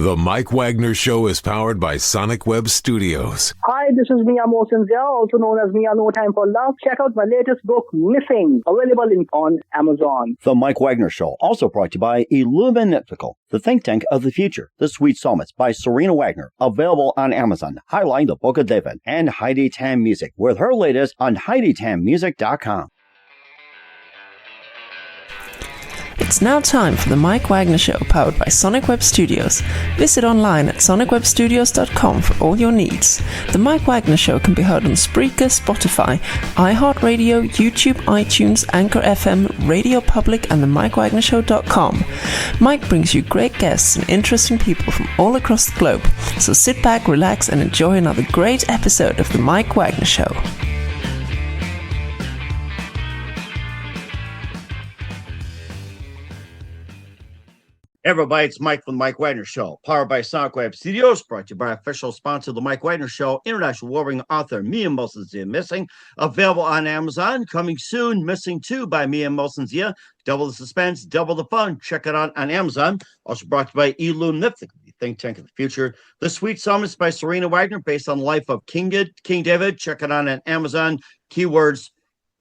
The Mike Wagner Show is powered by Sonic Web Studios. Hi, this is Mia Mosinzia, also known as Mia No Time for Love. Check out my latest book, Missing, available on Amazon. The Mike Wagner Show, also brought to you by Illuminatical, the think tank of the future. The Sweet Psalmist by Serena Wagner, available on Amazon, highlighting the Book of David, and Heidi Tam Music, with her latest on HeidiTamMusic.com. It's now time for the Mike Wagner Show, powered by Sonic Web Studios. Visit online at sonicwebstudios.com for all your needs. The Mike Wagner Show can be heard on Spreaker, Spotify, iHeartRadio, YouTube, iTunes, Anchor FM, Radio Public, and themikewagnershow.com. Mike brings you great guests and interesting people from all across the globe. So sit back, relax, and enjoy another great episode of the Mike Wagner Show. Everybody, it's Mike from the Mike Wagner Show, powered by Sonic Web Studios, brought to you by official sponsor of the Mike Wagner Show, international award-winning author Mia Mosinzia, Missing, available on Amazon. Coming soon, Missing 2 by Mia Mosinzia. Double the suspense, double the fun. Check it out on Amazon. Also brought to you by Illuminatical, the think tank of the future. The Sweet Psalmist by Serena Wagner, based on the life of King David. Check it out on Amazon. Keywords,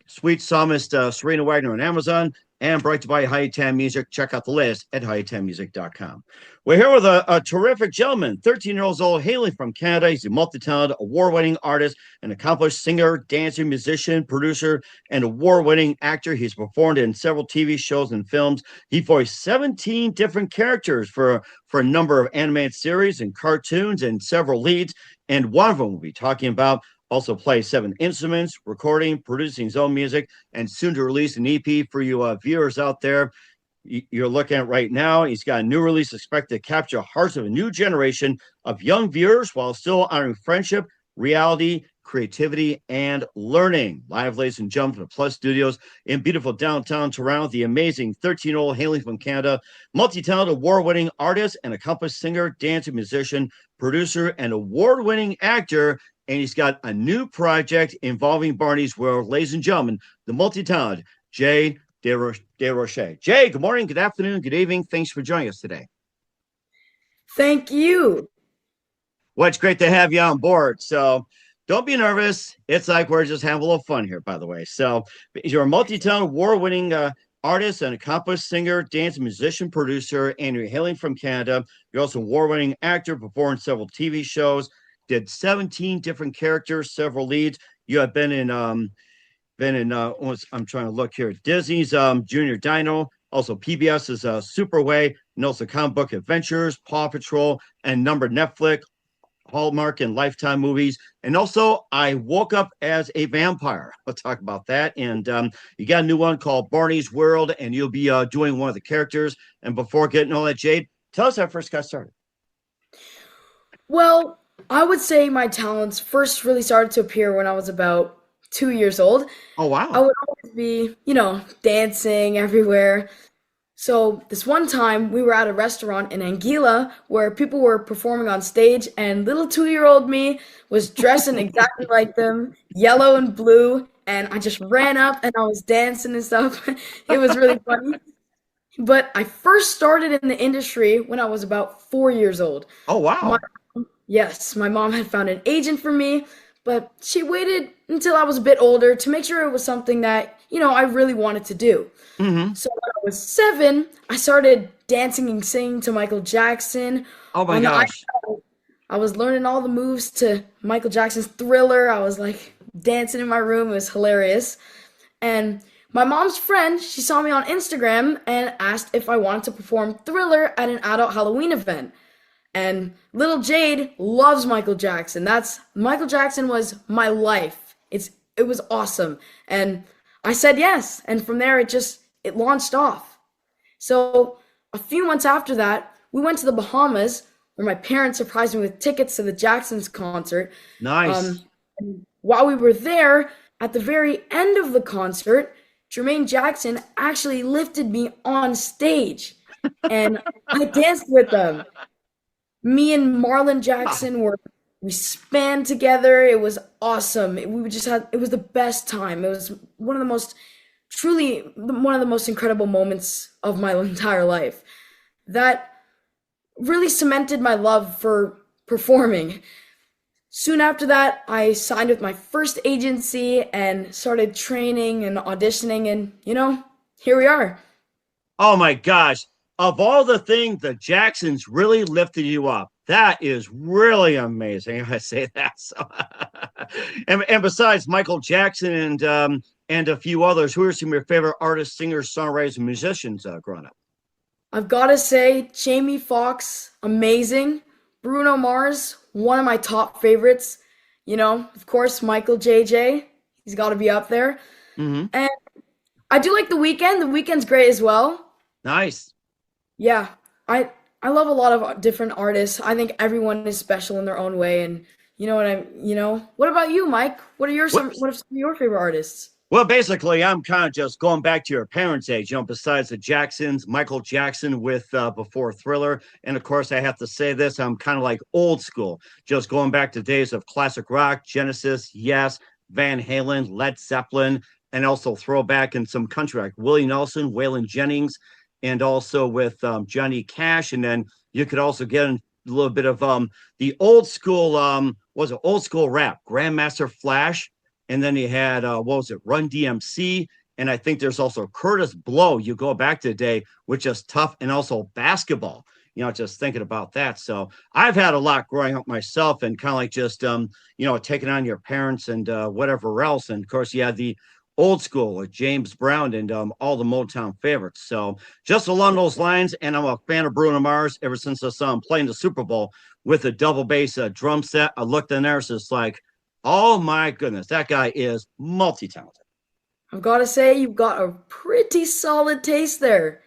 Sweet Psalmist, Serena Wagner on Amazon. And brought to you by Heidi Tam Music. Check out the list at HeidiTamMusic.com. We're here with a terrific gentleman, 13 years old, hailing from Canada. He's a multi-talented, award-winning artist, an accomplished singer, dancer, musician, producer, and award-winning actor. He's performed in several TV shows and films. He voiced 17 different characters for a number of animated series and cartoons and several leads. And one of them we'll be talking about. Also plays 7 instruments, recording, producing his own music, and soon to release an EP for you viewers out there. You're looking at right now. He's got a new release expected to capture hearts of a new generation of young viewers while still honoring friendship, reality, creativity, and learning. Live, ladies and gentlemen, from the Plus Studios in beautiful downtown Toronto, the amazing 13-year-old hailing from Canada, multi-talented, award-winning artist and accomplished singer, dancer, musician, producer, and award-winning actor. And he's got a new project involving Barney's World. Ladies and gentlemen, the multi-talented Jayd Deroche. Jay, good morning, good afternoon, good evening. Thanks for joining us today. Thank you. Well, it's great to have you on board. So don't be nervous. It's like we're just having a little fun here, by the way. So you're a multi-talented, award-winning artist and accomplished singer, dance, musician, producer, and you're hailing from Canada. You're also an award-winning actor, performed several TV shows, did 17 different characters, several leads. You have been in I'm trying to look here, Disney's Junior Dino, also PBS's Superway, and also Comic Book Adventures, Paw Patrol, and number Netflix, Hallmark, and Lifetime movies. And also, I Woke Up as a Vampire. I'll talk about that. And you got a new one called Barney's World, and you'll be doing one of the characters. And before getting all that, Jade, tell us how it first got started. Well, I would say my talents first really started to appear when I was about 2 years old. Oh, wow. I would always be, dancing everywhere. So this one time we were at a restaurant in Anguilla where people were performing on stage and little 2-year-old me was dressing exactly like them, yellow and blue. And I just ran up and I was dancing and stuff. It was really funny. But I first started in the industry when I was about 4 years old. Oh, wow. Yes, my mom had found an agent for me, but she waited until I was a bit older to make sure it was something that, I really wanted to do. Mm-hmm. So when I was 7, I started dancing and singing to Michael Jackson. Oh my gosh. I was learning all the moves to Michael Jackson's Thriller. I was like dancing in my room. It was hilarious. And my mom's friend, she saw me on Instagram and asked if I wanted to perform Thriller at an adult Halloween event. And little Jade loves Michael Jackson. Michael Jackson was my life. It was awesome. And I said yes. And from there, it launched off. So a few months after that, we went to the Bahamas where my parents surprised me with tickets to the Jacksons concert. Nice. And while we were there, at the very end of the concert, Jermaine Jackson actually lifted me on stage. And I danced with them. Me and Marlon Jackson we spanned together. It was awesome. It was the best time. It was one of the most incredible moments of my entire life. That really cemented my love for performing. Soon after that, I signed with my first agency and started training and auditioning, and here we are. Oh my gosh. Of all the things, the Jacksons really lifted you up. That is really amazing. I say that. So, and besides Michael Jackson and a few others, who are some of your favorite artists, singers, songwriters, and musicians growing up? I've got to say, Jamie Foxx, amazing. Bruno Mars, one of my top favorites. Of course, Michael J.J. He's got to be up there. Mm-hmm. And I do like The Weeknd. The Weeknd's great as well. Nice. Yeah, I love a lot of different artists. I think everyone is special in their own way, and what about you, Mike? What are some of your favorite artists? Well, basically, I'm kind of just going back to your parents' age, besides the Jacksons, Michael Jackson with before Thriller. And of course, I have to say this, I'm kind of like old school, just going back to days of classic rock, Genesis, Yes, Van Halen, Led Zeppelin, and also throwback in some country like Willie Nelson, Waylon Jennings, and also with Johnny Cash. And then you could also get a little bit of the old school, old school rap, Grandmaster Flash. And then you had, Run DMC. And I think there's also Curtis Blow. You go back to the day, which is tough, and also basketball, just thinking about that. So I've had a lot growing up myself, and kind of like just, taking on your parents and whatever else. And of course, you had the old school with James Brown and all the Motown favorites. So just along those lines, and I'm a fan of Bruno Mars ever since I saw him playing the Super Bowl with a double bass drum set. I looked in there, so it's like, oh my goodness, that guy is multi-talented. I've got to say, you've got a pretty solid taste there.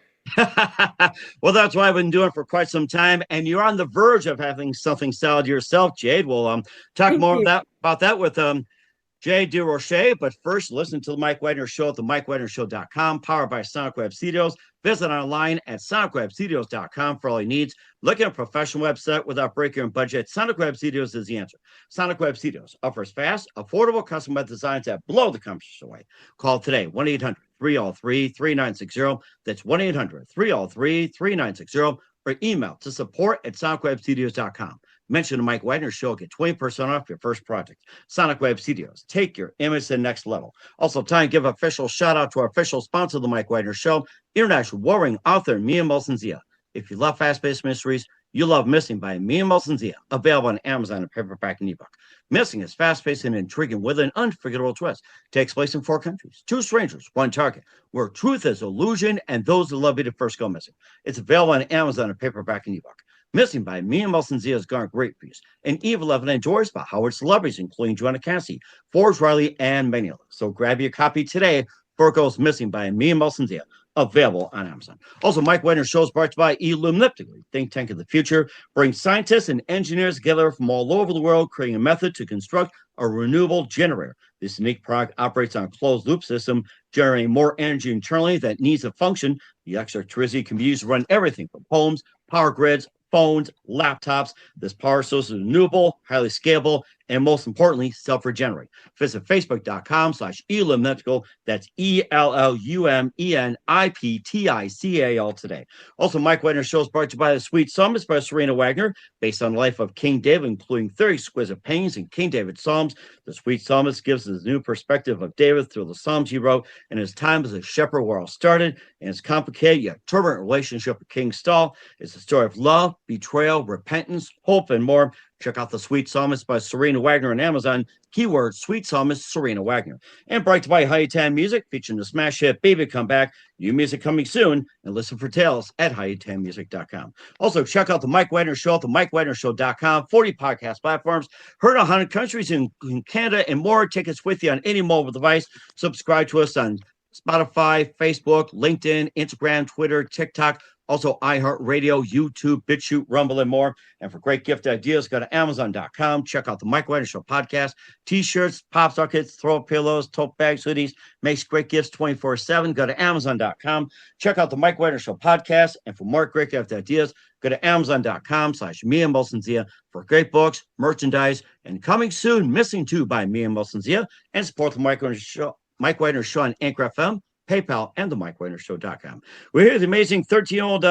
Well, that's what I've been doing for quite some time, and you're on the verge of having something solid yourself, Jayd. We'll talk more about that with Jayd Deroche. But first, listen to the Mike Wagner Show at the MikeWagnerShow.com, powered by Sonic Web Studios. Visit online at SonicWebStudios.com for all your needs. Look at a professional website without breaking your budget. Sonic Web Studios is the answer. Sonic Web Studios offers fast, affordable custom web designs that blow the competition away. Call today, 1-800-303-3960. That's 1-800-303-3960. Or email to support@SonicWebStudios.com. Mention the Mike Wagner Show, get 20% off your first project. Sonic Web Studios, take your image to the next level. Also, time to give official shout out to our official sponsor of the Mike Wagner Show, international warring author Mia Molson-Zia. If you love fast-paced mysteries, you love Missing by Mia Molson-Zia, available on Amazon in paperback and ebook. Missing is fast-paced and intriguing with an unforgettable twist. Takes place in 4 countries, 2 strangers, 1 target, where truth is illusion and those that love you to first go missing. It's available on Amazon in paperback and ebook. Missing by Mia Molson-Zia has garnered great reviews. And Eve 11 enjoys by Howard celebrities, including Joanna Cassie, Forrest Riley, and many others. So grab your copy today for It Goes Missing by Mia Molson-Zia, available on Amazon. Also, Mike Wagner Show is brought to you by Illumniptically, think tank of the future, brings scientists and engineers together from all over the world, creating a method to construct a renewable generator. This unique product operates on a closed-loop system, generating more energy internally that needs to function. The electricity can be used to run everything from homes, power grids, phones, laptops. This power source is renewable, highly scalable, and most importantly, self-regenerate. Visit facebook.com/Illumniptical. That's ELLUMENIPTICAL today. Also, Mike Wagner Show is brought to you by The Sweet Psalmist by Serena Wagner, based on the life of King David, including 30 exquisite paintings in King David Psalms. The Sweet Psalmist gives us a new perspective of David through the Psalms he wrote and his time as a shepherd where it all started, and his complicated yet turbulent relationship with King Saul. It's a story of love, betrayal, repentance, hope, and more. Check out The Sweet Psalmist by Serena Wagner on Amazon. Keyword Sweet Psalmist Serena Wagner. And brought to you by Hi-Tan Music, featuring the smash hit Baby Come Back. New music coming soon, and listen for tales at Hi-Tanmusic.com. Also, check out the Mike Wagner Show at the MikeWagnerShow.com. 40 podcast platforms, heard in 100 countries in Canada and more. Take us with you on any mobile device. Subscribe to us on Spotify, Facebook, LinkedIn, Instagram, Twitter, TikTok. Also, iHeartRadio, YouTube, BitChute, Rumble, and more. And for great gift ideas, go to Amazon.com. Check out the Mike Wagner Show podcast. T-shirts, pop sockets, throw pillows, tote bags, hoodies. Makes great gifts 24/7. Go to Amazon.com. Check out the Mike Wagner Show podcast. And for more great gift ideas, go to Amazon.com/Mia Molson-Zia for great books, merchandise, and coming soon, Missing 2 by Mia Molson-Zia. And support the Mike Wagner Show on Anchor FM, PayPal, and the MikeWagnerShow.com. We're here with the amazing 13-year-old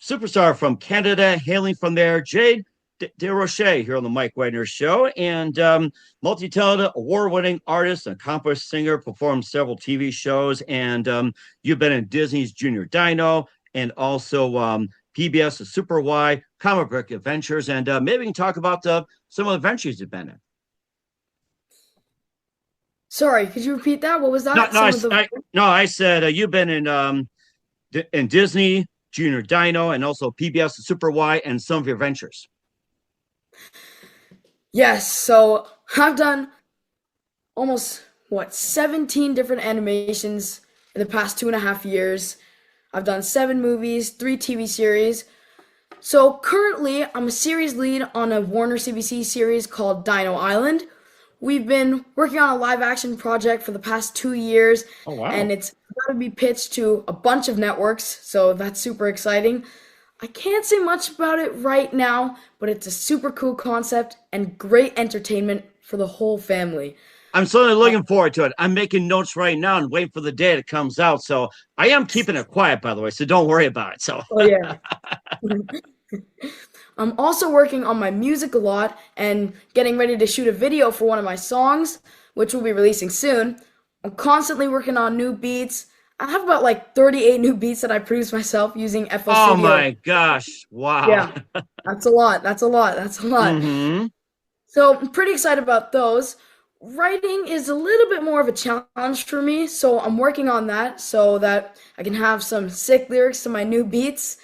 superstar from Canada, hailing from there, Jayd Deroche here on the Mike Wagner Show, and multi-talented, award-winning artist, accomplished singer, performed several TV shows, and you've been in Disney's Junior Dino, and also PBS, Super Y, Comic Book Adventures, and maybe we can talk about some of the adventures you've been in. Sorry, could you repeat that? What was that? I said you've been in Disney, Junior Dino, and also PBS, Super Y, and some of your ventures. Yes, so I've done almost 17 different animations in the past 2.5 years. I've done 7 movies, 3 TV series. So currently, I'm a series lead on a Warner CBC series called Dino Island. We've been working on a live action project for the past 2 years. Oh, wow. And it's got to be pitched to a bunch of networks, so that's super exciting. I can't say much about it right now, but it's a super cool concept and great entertainment for the whole family. I'm certainly looking forward to it. I'm making notes right now and waiting for the day it comes out. So I am keeping it quiet, by the way, so don't worry about it. So. Oh, yeah. I'm also working on my music a lot and getting ready to shoot a video for one of my songs, which will be releasing soon. I'm constantly working on new beats. I have about 38 new beats that I produce myself using FL Studio. Oh my gosh. Wow. Yeah, that's a lot. Mm-hmm. So I'm pretty excited about those. Writing is a little bit more of a challenge for me, so I'm working on that so that I can have some sick lyrics to my new beats.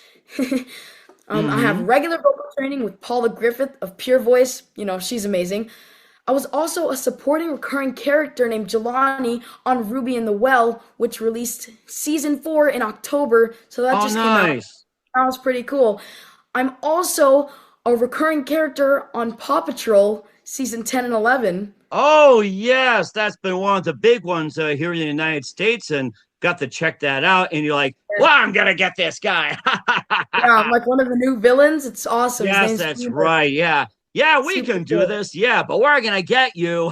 I have regular vocal training with Paula Griffith of Pure Voice. She's amazing. I was also a supporting recurring character named Jelani on Ruby and the Well, which released season 4 in October. So that just came out. That was pretty cool. I'm also a recurring character on Paw Patrol season 10 and 11. Oh, yes. That's been one of the big ones here in the United States, and got to check that out. And you're like, well, I'm going to get this guy. Yeah, I'm like one of the new villains. It's awesome. Yes, that's right. Yeah. Yeah, we can do this. Yeah, but we're going to get you.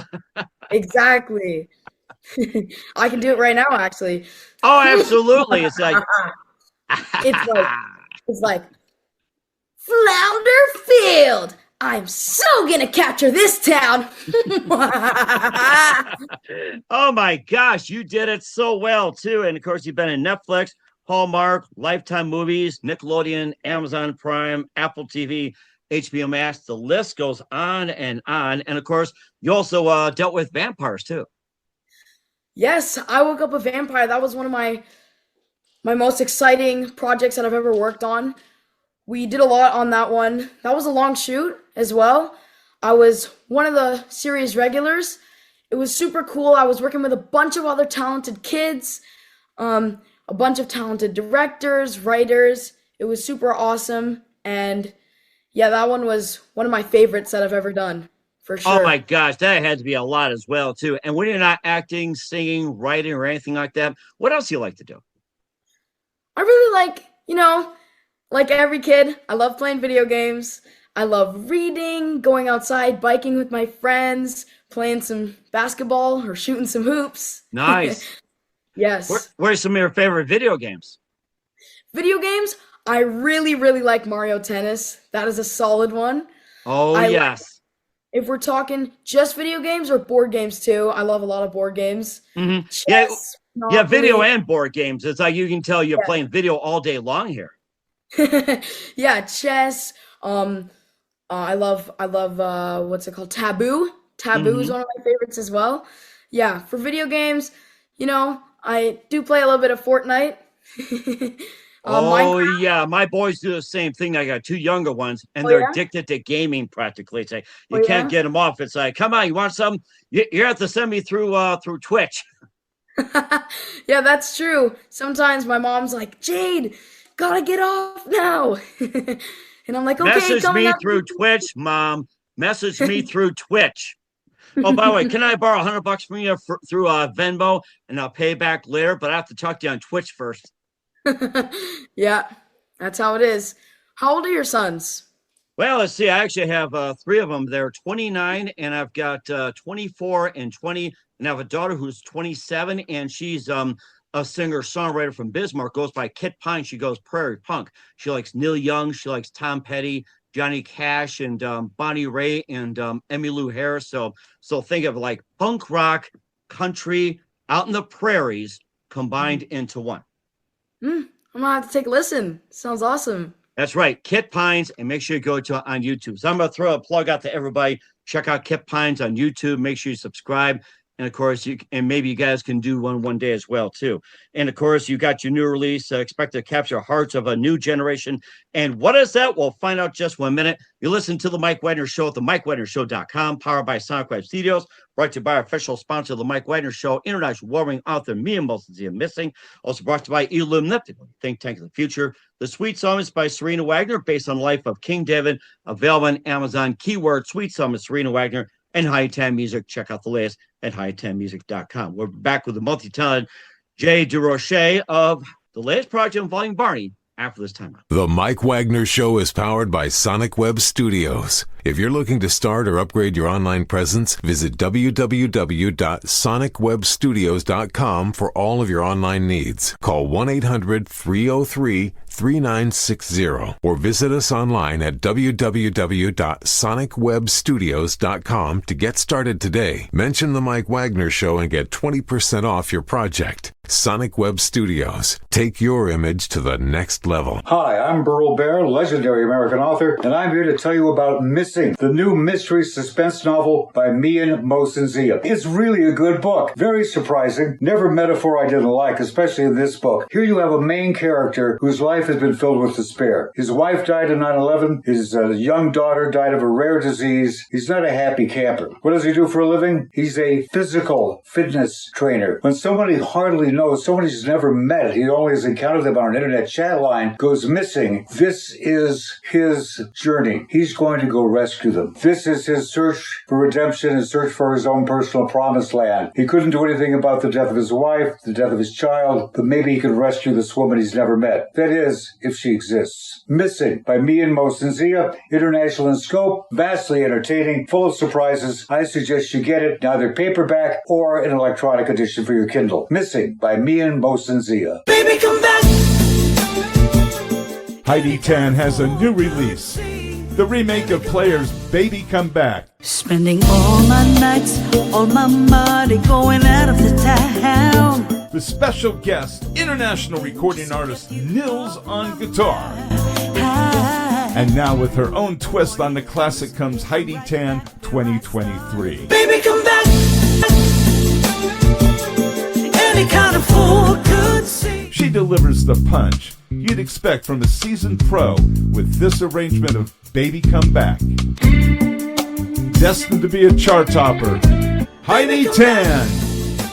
Exactly. I can do it right now, actually. Oh, absolutely. It's like it's like Flounder Field. I'm so gonna capture this town. Oh my gosh, you did it so well too. And of course, you've been in Netflix, Hallmark, Lifetime Movies, Nickelodeon, Amazon Prime, Apple TV, HBO Max. The list goes on. And of course, you also dealt with vampires too. Yes, I woke up a vampire. That was one of my most exciting projects that I've ever worked on. We did a lot on that one. That was a long shoot as well. I was one of the series regulars. It was super cool. I was working with a bunch of other talented kids, a bunch of talented directors, writers. It was super awesome. And yeah, that one was one of my favorites that I've ever done, for sure. Oh my gosh, that had to be a lot as well too. And when you're not acting, singing, writing, or anything like that, what else do you like to do? I really like every kid, I love playing video games. I love reading, going outside, biking with my friends, playing some basketball or shooting some hoops. Nice. Yes. What are some of your favorite video games? Video games, I really, really like Mario Tennis. That is a solid one. Oh, yes. If we're talking just video games or board games too, I love a lot of board games. Mm-hmm. Chess, yeah, video and board games. It's like you can tell you're playing video all day long here. Yeah, chess. I love what's it called? Taboo. Taboo is one of my favorites as well. Yeah, for video games, I do play a little bit of Fortnite. Minecraft. Yeah, my boys do the same thing. I got 2 younger ones, and they're addicted to gaming practically. It's like you can't get them off. It's like, come on, you want some? You have to send me through Twitch. Yeah, that's true. Sometimes my mom's like, Jayd, gotta get off now. And I'm like, okay, message me through Twitch, Mom. Message me through Twitch. Oh, by the way, can I borrow $100 from you through Venmo, and I'll pay back later? But I have to talk to you on Twitch first. Yeah, that's how it is. How old are your sons? Well, let's see. I actually have 3 of them. They're 29, and I've got 24 and 20, and I have a daughter who's 27, and she's a singer-songwriter from Bismarck, goes by Kit Pine. She goes prairie punk. She likes Neil Young. She likes Tom Petty, Johnny Cash, and Bonnie Raitt, and Emmylou Harris. So think of like punk rock, country, out in the prairies combined into one. I'm gonna have to take a listen. Sounds awesome. That's right, Kit Pines, and make sure you go to it on YouTube. So I'm going to throw a plug out to everybody. Check out Kit Pines on YouTube. Make sure you subscribe. And of course, maybe you guys can do one day as well, too. And of course, you got your new release, expect to capture hearts of a new generation. And what is that? We'll find out just 1 minute. You listen to The Mike Wagner Show at themikewagnershow.com, powered by Sonic Web Studios, brought to you by our official sponsor of The Mike Wagner Show, international warring author Mia Molson Missing. Also brought to you by Illuminatical, think tank of the future. The Sweet Psalmist by Serena Wagner, based on the life of King David, available on Amazon. Keyword Sweet Psalmist Serena Wagner, and High Time Music. Check out the latest at hightimemusic.com. We're back with the multi-talented Jayd Deroche of the latest project involving Barney after this time. The Mike Wagner Show is powered by Sonic Web Studios. If you're looking to start or upgrade your online presence, visit www.sonicwebstudios.com for all of your online needs. Call 1-800-303-3960 or visit us online at www.sonicwebstudios.com to get started today. Mention The Mike Wagner Show and get 20% off your project. Sonic Web Studios. Take your image to the next level. Hi, I'm Burl Bear, legendary American author, and I'm here to tell you about Missing, the new mystery suspense novel by Mian Mosensia. It's really a good book. Very surprising. Never metaphor I didn't like, especially in this book. Here you have a main character whose life has been filled with despair. His wife died in 9/11. His young daughter died of a rare disease. He's not a happy camper. What does he do for a living? He's a physical fitness trainer. When somebody hardly knows, someone he's never met, he only has encountered them on an internet chat line, goes missing. This is his journey. He's going to go rescue them. This is his search for redemption, his search for his own personal promised land. He couldn't do anything about the death of his wife, the death of his child, but maybe he can rescue this woman he's never met. That is, if she exists. Missing by Mian Mosensia, international in scope, vastly entertaining, full of surprises. I suggest you get it, neither paperback or an electronic edition for your Kindle. Missing by Mian Mosensia. Baby, come back. Heidi Tan has a new release. The remake of Player's Baby Come Back. Spending all my nights, all my money going out of the town. The special guest, international recording artist Nils on guitar. And now with her own twist on the classic comes Heidi Tan 2023. Baby, come back. Any kind of fool could see. She delivers the punch you'd expect from a seasoned pro with this arrangement of Baby Come Back. Destined to be a chart topper, Heidi Tan,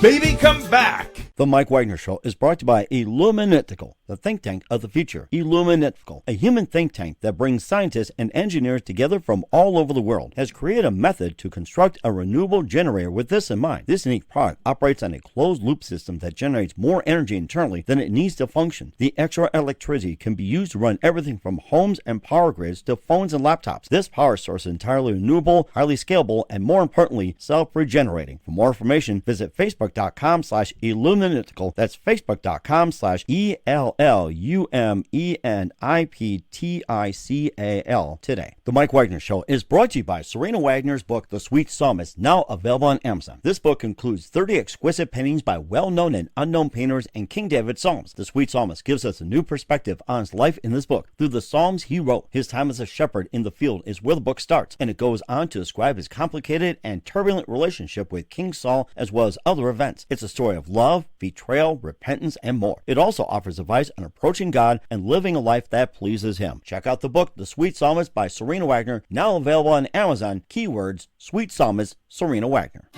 Baby Come Back. The Mike Wagner Show is brought to you by Illuminatical, the think tank of the future. Illuminatical, a human think tank that brings scientists and engineers together from all over the world, has created a method to construct a renewable generator with this in mind. This unique product operates on a closed-loop system that generates more energy internally than it needs to function. The extra electricity can be used to run everything from homes and power grids to phones and laptops. This power source is entirely renewable, highly scalable, and more importantly, self-regenerating. For more information, visit facebook.com/Illuminatical. That's facebook.com/ELLUMENIPTICAL today. The Mike Wagner Show is brought to you by Serena Wagner's book, The Sweet Psalmist, now available on Amazon. This book includes 30 exquisite paintings by well-known and unknown painters and King David Psalms. The Sweet Psalmist gives us a new perspective on his life in this book. Through the Psalms he wrote, his time as a shepherd in the field is where the book starts, and it goes on to describe his complicated and turbulent relationship with King Saul as well as other events. It's a story of love, betrayal, repentance, and more. It also offers advice on approaching God and living a life that pleases him. Check out the book, The Sweet Psalmist by Serena Wagner, now available on Amazon. Keywords, Sweet Psalmist, Serena Wagner.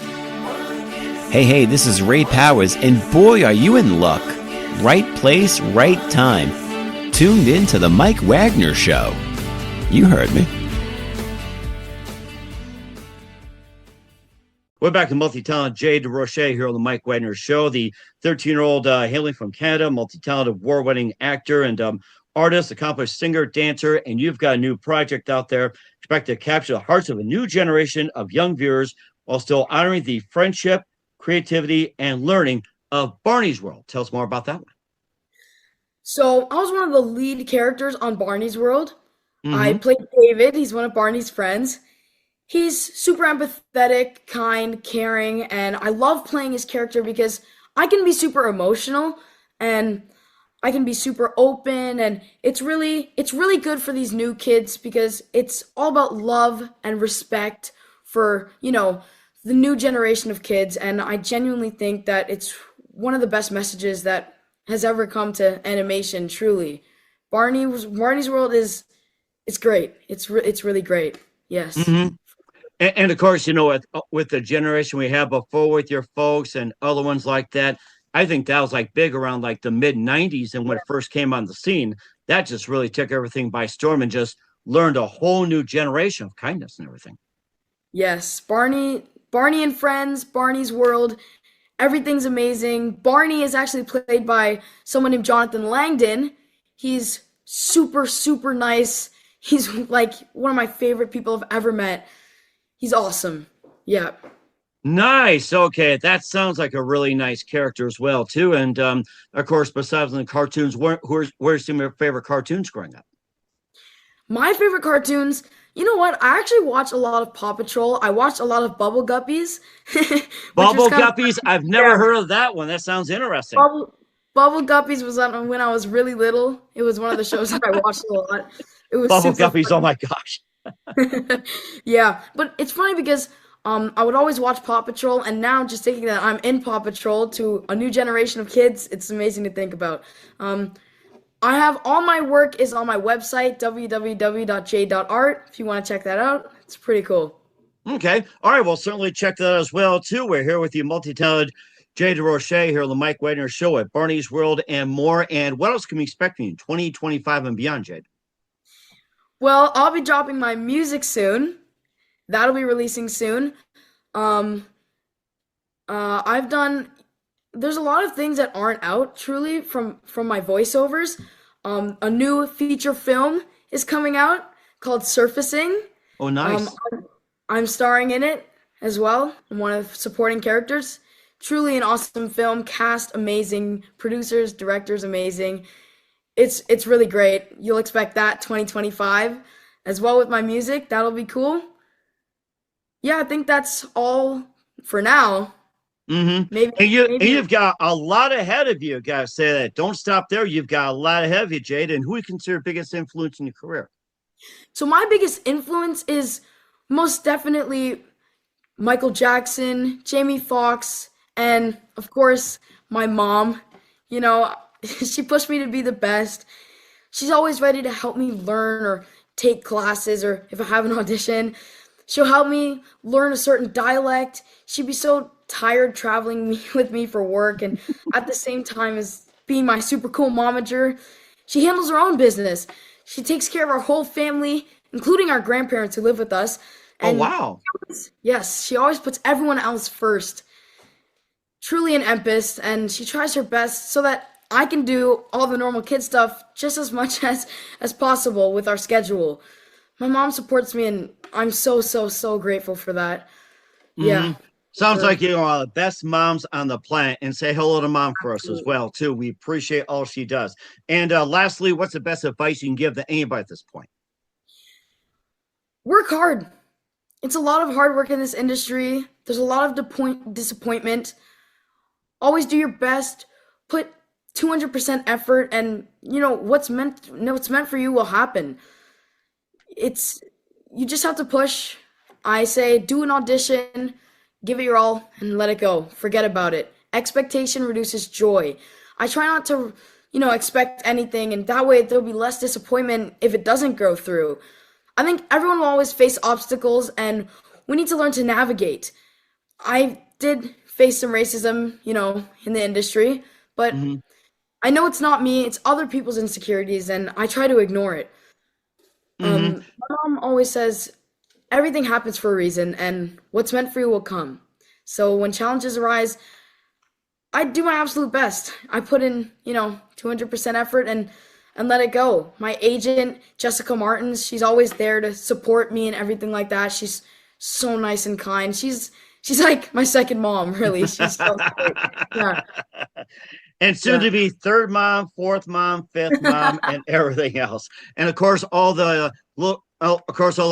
Hey, this is Ray Powers, and boy, are you in luck. Right place, right time. Tuned in to The Mike Wagner Show. You heard me. We're back to multi-talented Jayd Deroche here on the Mike Wagner Show. The 13-year-old hailing from Canada, multi-talented award-winning actor and artist, accomplished singer, dancer, and you've got a new project out there. Expect to capture the hearts of a new generation of young viewers while still honoring the friendship, creativity, and learning of Barney's World. Tell us more about that one. So I was one of the lead characters on Barney's World. I Mm-hmm. played David. He's one of Barney's friends. He's super empathetic, kind, caring, and I love playing his character because I can be super emotional and I can be super open, and it's really good for these new kids because it's all about love and respect for, the new generation of kids, and I genuinely think that it's one of the best messages that has ever come to animation, truly. Barney's World is it's great. It's really great. Yes. Mm-hmm. And of course, with the generation we had before with your folks and other ones like that, I think that was like big around like the mid 90s. And when it first came on the scene, that just really took everything by storm and just learned a whole new generation of kindness and everything. Yes. Barney and Friends, Barney's World, everything's amazing. Barney is actually played by someone named Jonathan Langdon. He's super, super nice. He's like one of my favorite people I've ever met. He's awesome. Yeah. Nice. Okay. That sounds like a really nice character as well, too. And of course, besides the cartoons, where's some of your favorite cartoons growing up? My favorite cartoons, you know what? I actually watch a lot of Paw Patrol. I watched a lot of Bubble Guppies. Bubble Guppies? I've never heard of that one. That sounds interesting. Bubble Guppies was on when I was really little. It was one of the shows that I watched a lot. It was Bubble super Guppies, fun. oh my gosh. Yeah, but it's funny because I would always watch Paw Patrol, and now just thinking that I'm in Paw Patrol to a new generation of kids, it's amazing to think about. I have all my work is on my website, www.jayd.art. If you want to check that out, it's pretty cool. Okay. All right. Well, certainly check that out as well, too. We're here with the multi-talented Jayd Deroche here on the Mike Wagner Show at Barney's World and more. And what else can we expect from you in 2025 and beyond, Jayd? Well, I'll be dropping my music soon. That'll be releasing soon. There's a lot of things that aren't out truly from my voiceovers. A new feature film is coming out called Surfacing. Oh, nice. I'm starring in it as well. I'm one of the supporting characters. Truly an awesome film, cast amazing, producers, directors amazing. It's really great. You'll expect that 2025 as well with my music. That'll be cool. Yeah, I think that's all for now. Mm-hmm. Maybe you've got a lot ahead of you. Gotta say that. Don't stop there. You've got a lot ahead of you, Jayd. And who you consider biggest influence in your career? So my biggest influence is most definitely Michael Jackson, Jamie Foxx, and of course my mom. She pushed me to be the best. She's always ready to help me learn or take classes, or if I have an audition, she'll help me learn a certain dialect. She'd be so tired traveling with me for work, and at the same time as being my super cool momager, she handles her own business. She takes care of our whole family, including our grandparents who live with us. And wow. Yes, she always puts everyone else first. Truly an empath, and she tries her best so that I can do all the normal kid stuff just as much as possible with our schedule. My mom supports me, and I'm so, so, so grateful for that. Yeah. Mm-hmm. Sounds like you are the best moms on the planet, and say hello to mom for us as well, too. We appreciate all she does. And lastly, what's the best advice you can give to anybody at this point? Work hard. It's a lot of hard work in this industry. There's a lot of disappointment. Always do your best. Put 200% effort, and what's meant for you will happen. You just have to push. I say do an audition, give it your all, and let it go. Forget about it. Expectation reduces joy. I try not to, expect anything, and that way there'll be less disappointment if it doesn't go through. I think everyone will always face obstacles, and we need to learn to navigate. I did face some racism, in the industry, but I know it's not me, it's other people's insecurities, and I try to ignore it. My mom always says, everything happens for a reason, and what's meant for you will come. So when challenges arise, I do my absolute best. I put in, 200% effort and let it go. My agent, Jessica Martins, she's always there to support me and everything like that. She's so nice and kind. She's She's like my second mom, really. She's so great. Yeah. And soon to be third mom, fourth mom, fifth mom, and everything else. And of course, all the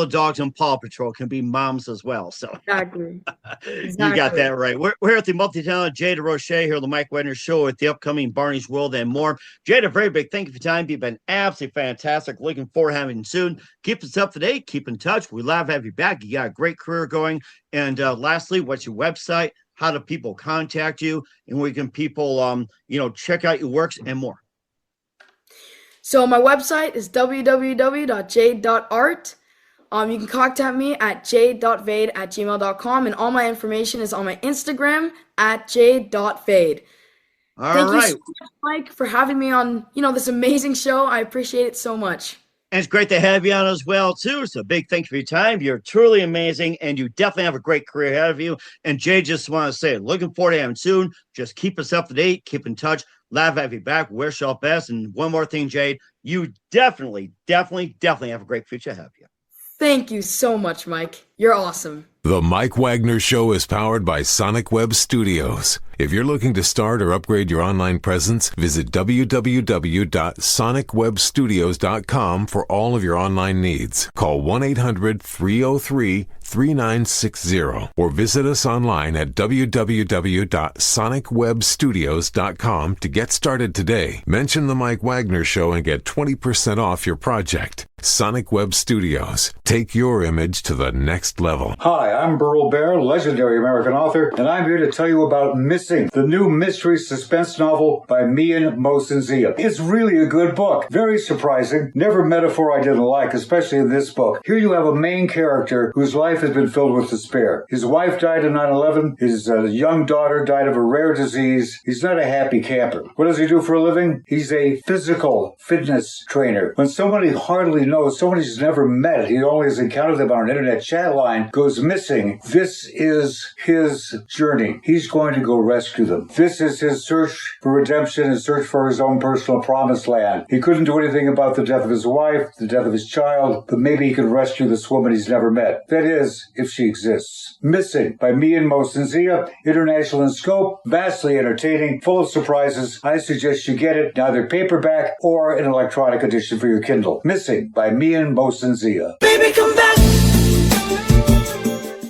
dogs in Paw Patrol can be moms as well. So Exactly. You got that right. We're here at the multi-talented Jayd Deroche here on the Mike Wagner Show at the upcoming Barney's World and more. Jayd, a very big thank you for your time. You've been absolutely fantastic. Looking forward to having you soon. Keep us up to date. Keep in touch. We love to have you back. You got a great career going. And lastly, what's your website? How do people contact you? And where can people, check out your works and more? So my website is www.jayd.art. You can contact me at jayd.vade@gmail.com, and all my information is on my Instagram at jayd.vade. Thank you so much, Mike, for having me on, this amazing show. I appreciate it so much. And it's great to have you on as well, too. So big thank you for your time. You're truly amazing, and you definitely have a great career ahead of you. And Jay, just want to say, looking forward to having you soon. Just keep us up to date. Keep in touch. Love to have you back. Wish you all best. And one more thing, Jade, you definitely have a great future ahead of you. Thank you so much, Mike. You're awesome. The Mike Wagner Show is powered by Sonic Web Studios. If you're looking to start or upgrade your online presence, visit www.sonicwebstudios.com for all of your online needs. Call 1-800-303-3960 or visit us online at www.sonicwebstudios.com to get started today. Mention the Mike Wagner Show and get 20% off your project. Sonic Web Studios. Take your image to the next level. Hi, I'm Burl Barer, legendary American author, and I'm here to tell you about Missing, the new mystery suspense novel by Mian Mosensia. It's really a good book. Very surprising. Never metaphor I didn't like, especially in this book. Here you have a main character whose life has been filled with despair. His wife died in 9/11. His young daughter died of a rare disease. He's not a happy camper. What does he do for a living? He's a physical fitness trainer. When somebody hardly knows, somebody he's never met, he only has encountered them on an internet chat line, goes missing. This is his journey. He's going to go rescue them. This is his search for redemption, his search for his own personal promised land. He couldn't do anything about the death of his wife, the death of his child, but maybe he could rescue this woman he's never met. That is, if she exists. Missing by Mian Mosensia, international in scope, vastly entertaining, full of surprises. I suggest you get it, either paperback or an electronic edition for your Kindle. Missing by Mian Mosensia. Baby, come back.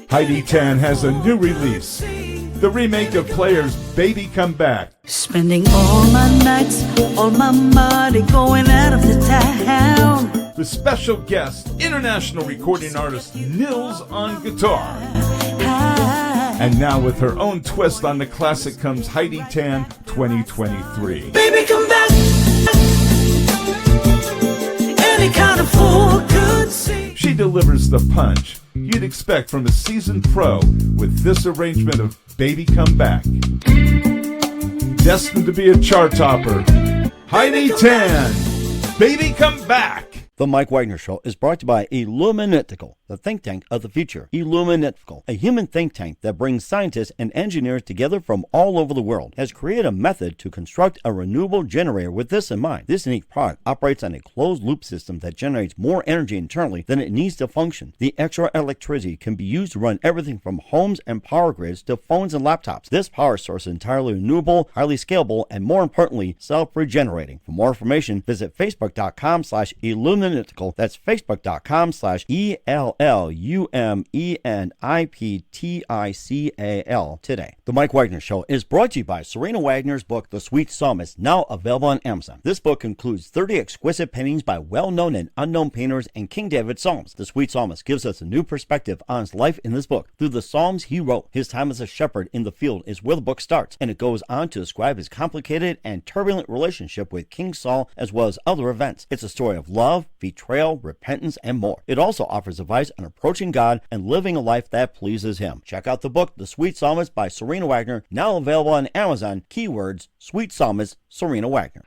Heidi Tan has a new release, the remake of Player's Baby Come Back. Spending all my nights, all my money going out of the town. The special guest, international recording artist Nils on guitar. And now with her own twist on the classic comes Heidi Tan 2023. Baby, come back. Any kind of fool could see. She delivers the punch you'd expect from a seasoned pro with this arrangement of Baby Come Back. Destined to be a chart topper, Heidi Tan, Baby Come Back. The Mike Wagner Show is brought to you by Illuminatical, the think tank of the future. Illuminatical, a human think tank that brings scientists and engineers together from all over the world, has created a method to construct a renewable generator with this in mind. This unique product operates on a closed-loop system that generates more energy internally than it needs to function. The extra electricity can be used to run everything from homes and power grids to phones and laptops. This power source is entirely renewable, highly scalable, and more importantly, self-regenerating. For more information, visit facebook.com/Illuminatical. That's facebook.com/ELLUMENIPTICAL today. The Mike Wagner Show is brought to you by Serena Wagner's book, The Sweet Psalmist, now available on Amazon. This book includes 30 exquisite paintings by well-known and unknown painters and King David Psalms. The Sweet Psalmist gives us a new perspective on his life in this book. Through the Psalms he wrote, his time as a shepherd in the field is where the book starts, and it goes on to describe his complicated and turbulent relationship with King Saul as well as other events. It's a story of love, betrayal, repentance, and more. It also offers advice on approaching God and living a life that pleases him. Check out the book, The Sweet Psalmist by Serena Wagner, now available on Amazon. Keywords, Sweet Psalmist, Serena Wagner.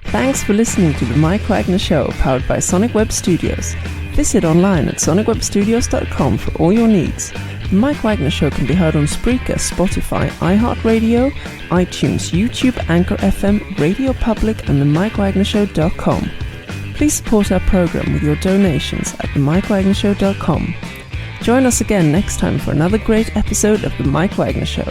Thanks for listening to the Mike Wagner Show, powered by Sonic Web Studios. Visit online at sonicwebstudios.com for all your needs. The Mike Wagner Show can be heard on Spreaker, Spotify, iHeartRadio, iTunes, YouTube, Anchor FM, Radio Public, and themikewagnershow.com. Please support our program with your donations at themikewagnershow.com. Join us again next time for another great episode of The Mike Wagner Show.